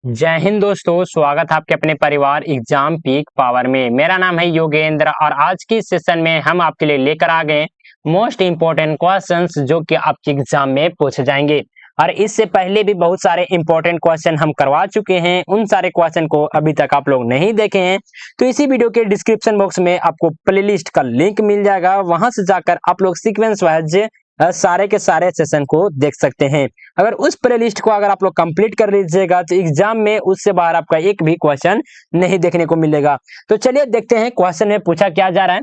जय हिंद दोस्तों, स्वागत है आपके अपने परिवार एग्जाम पीक पावर में। मेरा नाम है योगेंद्र और आज की सेशन में हम आपके लिए लेकर आ गए मोस्ट इंपॉर्टेंट क्वेश्चंस जो कि आपके एग्जाम में पूछे जाएंगे। और इससे पहले भी बहुत सारे इंपॉर्टेंट क्वेश्चन हम करवा चुके हैं, उन सारे क्वेश्चन को अभी तक आप लोग नहीं देखे हैं तो इसी वीडियो के डिस्क्रिप्शन बॉक्स में आपको प्लेलिस्ट का लिंक मिल जाएगा, वहां से जाकर आप लोग सीक्वेंस वाइज सारे के सारे सेशन को देख सकते हैं। अगर उस प्लेलिस्ट को अगर आप लोग कंप्लीट कर लीजिएगा तो एग्जाम में उससे बाहर आपका एक भी क्वेश्चन नहीं देखने को मिलेगा। तो चलिए देखते हैं क्वेश्चन में पूछा क्या जा रहा है।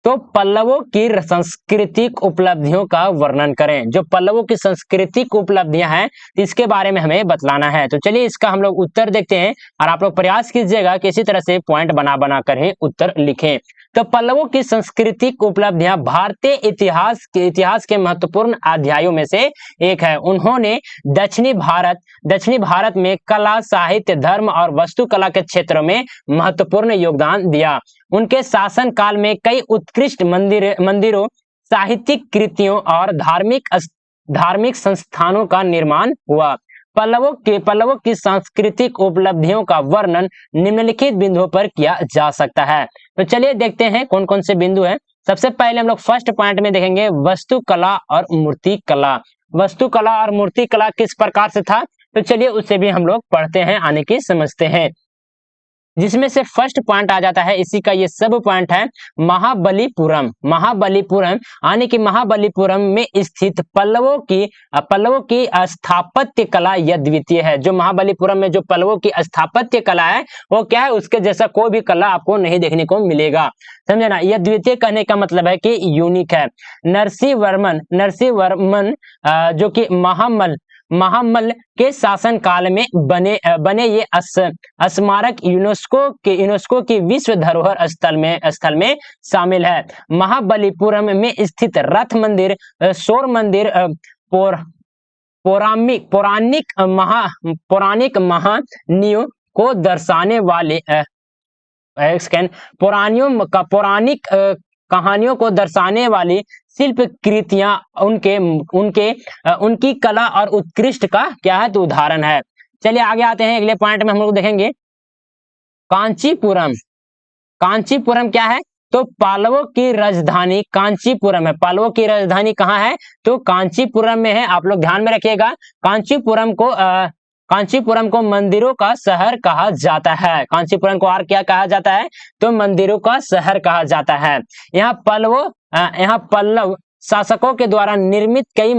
तो पल्लवों की सांस्कृतिक उपलब्धियों का वर्णन करें। जो पल्लवों की सांस्कृतिक उपलब्धियां हैं इसके बारे में हमें बतलाना है। तो चलिए इसका हम लोग उत्तर देखते हैं और आप लोग प्रयास कीजिएगा कि इसी तरह से पॉइंट बना कर ही उत्तर लिखें। तो पल्लवों की सांस्कृतिक उपलब्धियां भारतीय इतिहास के महत्वपूर्ण अध्यायों में से एक है। उन्होंने दक्षिणी भारत में कला, साहित्य, धर्म और वास्तुकला के क्षेत्रों में महत्वपूर्ण योगदान दिया। उनके शासन काल में कई उत्कृष्ट मंदिरों, साहित्यिक कृतियों और धार्मिक संस्थानों का निर्माण हुआ। पल्लवों की सांस्कृतिक उपलब्धियों का वर्णन निम्नलिखित बिंदुओं पर किया जा सकता है। तो चलिए देखते हैं कौन कौन से बिंदु हैं। सबसे पहले हम लोग फर्स्ट पॉइंट में देखेंगे वास्तुकला और मूर्तिकला। वास्तुकला और मूर्तिकला किस प्रकार से था तो चलिए उसे भी हम लोग पढ़ते हैं, आने की समझते हैं। जिसमें से फर्स्ट पॉइंट आ जाता है, इसी का ये सब पॉइंट है महाबलीपुरम। यानी कि महाबलीपुरम में स्थित पल्लवों की स्थापत्य कला अद्वितीय है। जो महाबलीपुरम में जो पल्लवों की स्थापत्य कला है वो क्या है, उसके जैसा कोई भी कला आपको नहीं देखने को मिलेगा। समझे ना, ये अद्वितीय कहने का मतलब है कि यूनिक है। नरसिंह वर्मन जो कि महामल के शासन काल में बने ये स्मारक यूनेस्को की विश्व धरोहर स्थल में शामिल है। महाबलीपुरम में स्थित रथ मंदिर, सौर मंदिर, पौराणिक महानियों को दर्शाने वाले पौराणिक कहानियों को दर्शाने वाली शिल्प कृतियां उनकी कला और उत्कृष्ट का क्या है तो उदाहरण है। चलिए आगे आते हैं, अगले पॉइंट में हम लोग देखेंगे कांचीपुरम। कांचीपुरम क्या है तो पल्लवों की राजधानी कांचीपुरम है। पल्लवों की राजधानी कहाँ है तो कांचीपुरम में है। आप लोग ध्यान में रखिएगा, कांचीपुरम को मंदिरों का शहर कहा जाता है। कांचीपुरम को और क्या कहा जाता है तो मंदिरों का शहर कहा जाता है। यहाँ पल्लव शासकों के द्वारा निर्मित कई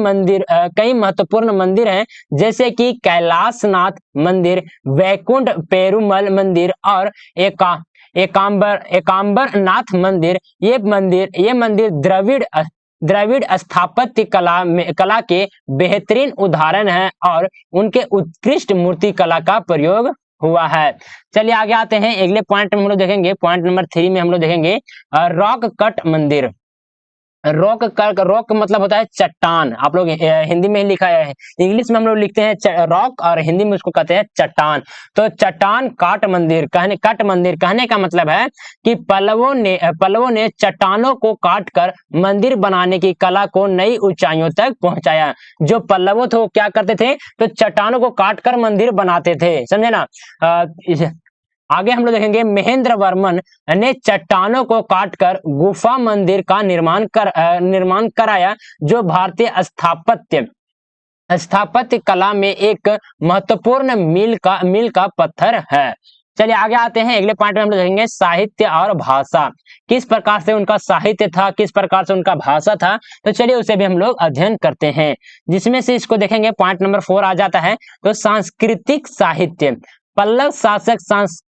महत्वपूर्ण मंदिर हैं, जैसे कि कैलाशनाथ मंदिर, वैकुंठ पेरुमल मंदिर और एकांबर नाथ मंदिर। ये मंदिर द्रविड़ स्थापत्य कला के बेहतरीन उदाहरण है और उनके उत्कृष्ट मूर्ति कला का प्रयोग हुआ है। चलिए आगे आते हैं, अगले पॉइंट में हम लोग देखेंगे, पॉइंट नंबर 3 में हम लोग देखेंगे रॉक कट मंदिर। रॉक मतलब होता है चट्टान। आप लोग हिंदी में लिखा है, इंग्लिश में हम लोग लिखते हैं रॉक और हिंदी में उसको कहते हैं चट्टान। तो चट्टान कट मंदिर कहने का मतलब है कि पल्लवों ने चट्टानों को काट कर मंदिर बनाने की कला को नई ऊंचाइयों तक पहुंचाया। जो पल्लव थे वो क्या करते थे तो चट्टानों को काट कर मंदिर बनाते थे, समझे ना। आगे हम लोग देखेंगे महेंद्र वर्मन ने चट्टानों को काटकर गुफा मंदिर का निर्माण कराया, जो भारतीय स्थापत्य कला में एक महत्वपूर्ण मील का पत्थर है। चलिए आगे आते हैं, अगले पॉइंट में हम लोग देखेंगे साहित्य और भाषा। किस प्रकार से उनका साहित्य था, किस प्रकार से उनका भाषा था, तो चलिए उसे भी हम लोग अध्ययन करते हैं। जिसमें से इसको देखेंगे, पॉइंट नंबर 4 आ जाता है तो सांस्कृतिक साहित्य। पल्लव शासक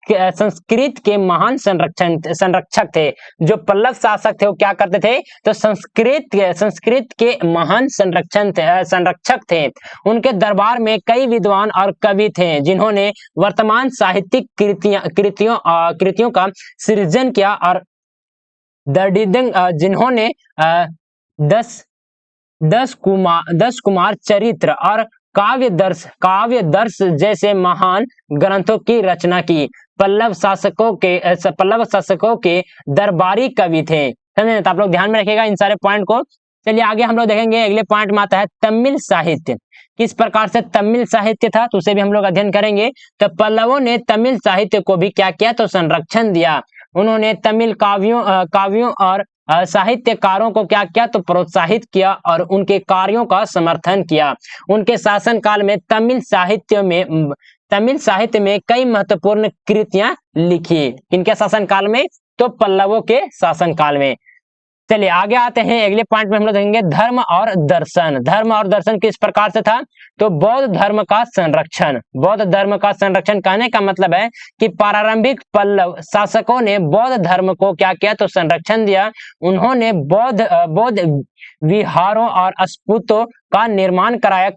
संस्कृत के महान संरक्षक थे। जो पल्लव शासक थे वो क्या करते थे तो संस्कृत के महान संरक्षक थे। उनके दरबार में कई विद्वान और कवि थे जिन्होंने वर्तमान साहित्यिक कृतियों का सृजन किया और जिन्होंने 10 कुमार चरित्र और काव्य दर्श जैसे महान ग्रंथों की रचना की। पल्लव शासकों के दरबारी कवि थे, समझे। तो आप लोग ध्यान में रखिएगा इन सारे पॉइंट को। चलिए आगे हम लोग देखेंगे, अगले पॉइंट में आता है तमिल साहित्य। किस प्रकार से तमिल साहित्य था तो उसे भी हम लोग अध्ययन करेंगे। तो पल्लवों ने तमिल साहित्य को भी क्या किया तो संरक्षण दिया। उन्होंने तमिल काव्यों और साहित्यकारों को क्या किया तो प्रोत्साहित किया और उनके कार्यों का समर्थन किया। उनके शासन काल में तमिल साहित्य में कई महत्वपूर्ण कृतियां लिखी। इनके शासन काल में तो पल्लवों के शासन काल में। चलिए आगे आते हैं, अगले पॉइंट में हम लोग देखेंगे धर्म और दर्शन। धर्म और दर्शन किस प्रकार से था तो बौद्ध धर्म का संरक्षण। बौद्ध धर्म का संरक्षण कहने का मतलब है कि प्रारंभिक पल्लव शासकों ने बौद्ध धर्म को क्या किया तो संरक्षण दिया। उन्होंने बौद्ध विहारों और स्तूपों का निर्माण कराया।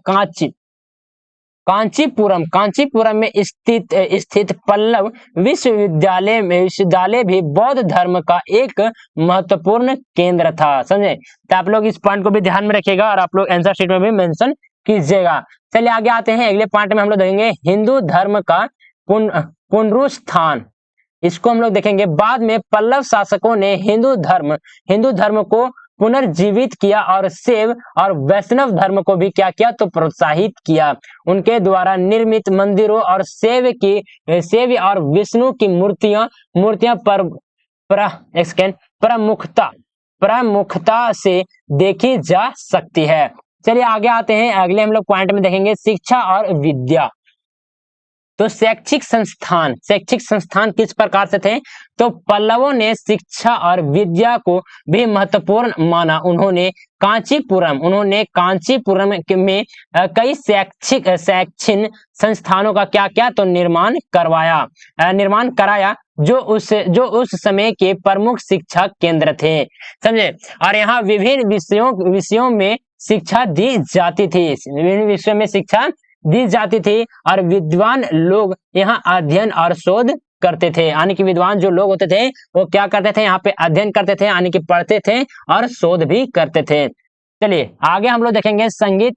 कांचीपुरम में स्थित पल्लव विश्वविद्यालय भी बौद्ध धर्म का एक महत्वपूर्ण केंद्र था। समझे, तो आप लोग इस पॉइंट को भी ध्यान में रखिएगा और आप लोग आंसर शीट में भी मेंशन कीजिएगा। चलिए आगे आते हैं, अगले पॉइंट में हम लोग देखेंगे हिंदू धर्म का पुनरुत्थान। इसको हम लोग देखेंगे। बाद में पल्लव शासकों ने हिंदू धर्म को पुनर्जीवित किया और शैव और वैष्णव धर्म को भी क्या किया तो प्रोत्साहित किया। उनके द्वारा निर्मित मंदिरों और शैव और विष्णु की मूर्तियां प्रमुखता से देखी जा सकती है। चलिए आगे आते हैं, अगले हम लोग पॉइंट में देखेंगे शिक्षा और विद्या। तो शैक्षिक संस्थान किस प्रकार से थे तो पल्लवों ने शिक्षा और विद्या को भी महत्वपूर्ण माना। उन्होंने कांचीपुरम में कई शैक्षिक संस्थानों का क्या किया तो निर्माण कराया जो उस समय के प्रमुख शिक्षा केंद्र थे। समझे, और यहाँ विभिन्न विषयों में शिक्षा दी जाती थी और विद्वान लोग यहाँ अध्ययन और शोध करते थे। यानी कि विद्वान जो लोग होते थे वो क्या करते थे, यहाँ पे अध्ययन करते थे, यानी कि पढ़ते थे और शोध भी करते थे। चलिए आगे हम लोग देखेंगे संगीत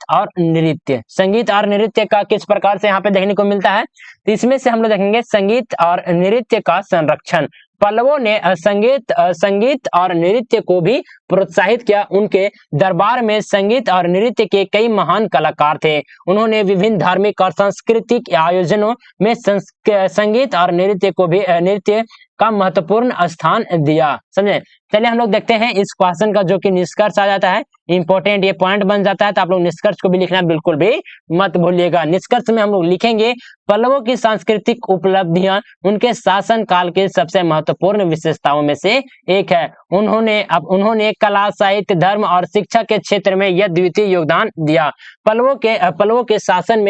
और नृत्य का किस प्रकार से यहाँ पे देखने को मिलता है। तो इसमें से हम लोग देखेंगे संगीत और नृत्य का संरक्षण। पल्लवों ने संगीत और नृत्य को भी प्रोत्साहित किया। उनके दरबार में संगीत और नृत्य के कई महान कलाकार थे। उन्होंने विभिन्न धार्मिक और सांस्कृतिक आयोजनों में संगीत और नृत्य का महत्वपूर्ण स्थान दिया। समझे, चलिए हम लोग देखते हैं इस क्वेश्चन का जो कि निष्कर्ष आ जाता है, इंपॉर्टेंट ये पॉइंट बन जाता है। तो आप लोग निष्कर्ष को भी लिखना बिल्कुल भी मत भूलिएगा। निष्कर्ष में हम लोग लिखेंगे पल्लवों की सांस्कृतिक उपलब्धियां उनके शासन काल के सबसे महत्वपूर्ण विशेषताओं में से एक है। उन्होंने कला, साहित्य, धर्म और शिक्षा के क्षेत्र में यह द्वितीय योगदान दिया। पल्लवों के शासन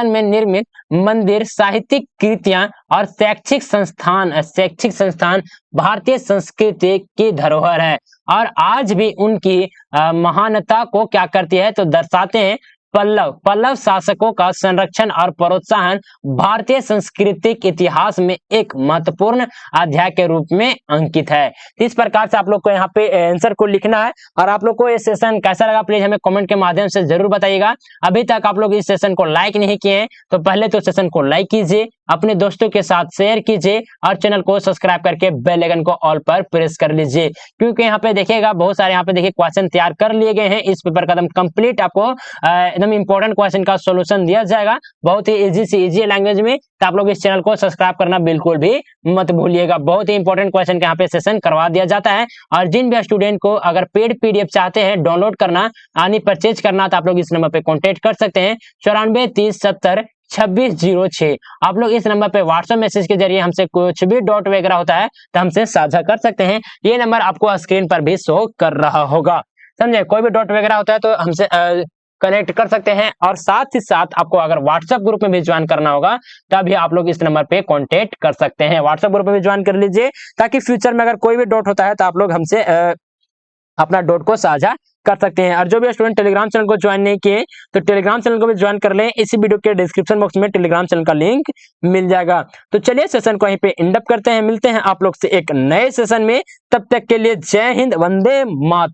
में निर्मित मंदिर, साहित्यिक कृतियां और शैक्षिक संस्थान भारतीय संस्कृति की धरोहर है और आज भी उनकी महानता को क्या करती है तो दर्शाते हैं। पल्लव शासकों का संरक्षण और प्रोत्साहन भारतीय सांस्कृतिक इतिहास में एक महत्वपूर्ण अध्याय के रूप में अंकित है। इस प्रकार से आप लोग को यहाँ पे आंसर को लिखना है। और आप लोग को ये सेशन कैसा लगा प्लीज हमें कमेंट के माध्यम से जरूर बताइएगा। अभी तक आप लोग इस सेशन को लाइक नहीं किए हैं तो पहले तो सेशन को लाइक कीजिए, अपने दोस्तों के साथ शेयर कीजिए और चैनल को सब्सक्राइब करके बेल आइकन को ऑल पर प्रेस कर लीजिए, क्योंकि यहाँ पे देखिएगा बहुत सारे यहाँ पे देखिए क्वेश्चन तैयार कर लिए गए हैं। इस पेपर का एकदम कंप्लीट आपको एकदम इंपॉर्टेंट क्वेश्चन का सॉल्यूशन दिया जाएगा बहुत ही इजी से इजी लैंग्वेज में। तो आप लोग इस चैनल को सब्सक्राइब करना बिल्कुल भी मत भूलिएगा। बहुत ही इंपॉर्टेंट क्वेश्चन का यहाँ पे सेशन करवा दिया जाता है। और जिन भी स्टूडेंट को अगर पेड पीडीएफ चाहते हैं डाउनलोड करना यानी परचेज करना तो आप लोग इस नंबर पे कॉन्टेक्ट कर सकते हैं 94 30 70 2606। आप लोग इस नंबर पे व्हाट्सएप मैसेज के जरिए हमसे कुछ भी डाउट वगैरह होता है तो हमसे साझा कर सकते हैं। ये नंबर आपको स्क्रीन पर भी शो कर रहा होगा। समझे, कोई भी डाउट वगैरह होता है तो हमसे कनेक्ट कर सकते हैं। और साथ ही साथ आपको अगर व्हाट्सएप ग्रुप में भी ज्वाइन करना होगा तभी आप लोग इस नंबर पे कांटेक्ट कर सकते हैं। व्हाट्सएप ग्रुप में भी ज्वाइन कर लीजिए ताकि फ्यूचर में अगर कोई भी डाउट होता है तो आप लोग हमसे अपना डाउट को साझा कर सकते हैं। और जो भी स्टूडेंट टेलीग्राम चैनल को ज्वाइन नहीं किए तो टेलीग्राम चैनल को भी ज्वाइन कर लें। इसी वीडियो के डिस्क्रिप्शन बॉक्स में टेलीग्राम चैनल का लिंक मिल जाएगा। तो चलिए सेशन को यहीं पे एंड अप करते हैं। मिलते हैं आप लोग से एक नए सेशन में, तब तक के लिए जय हिंद, वंदे मातरम।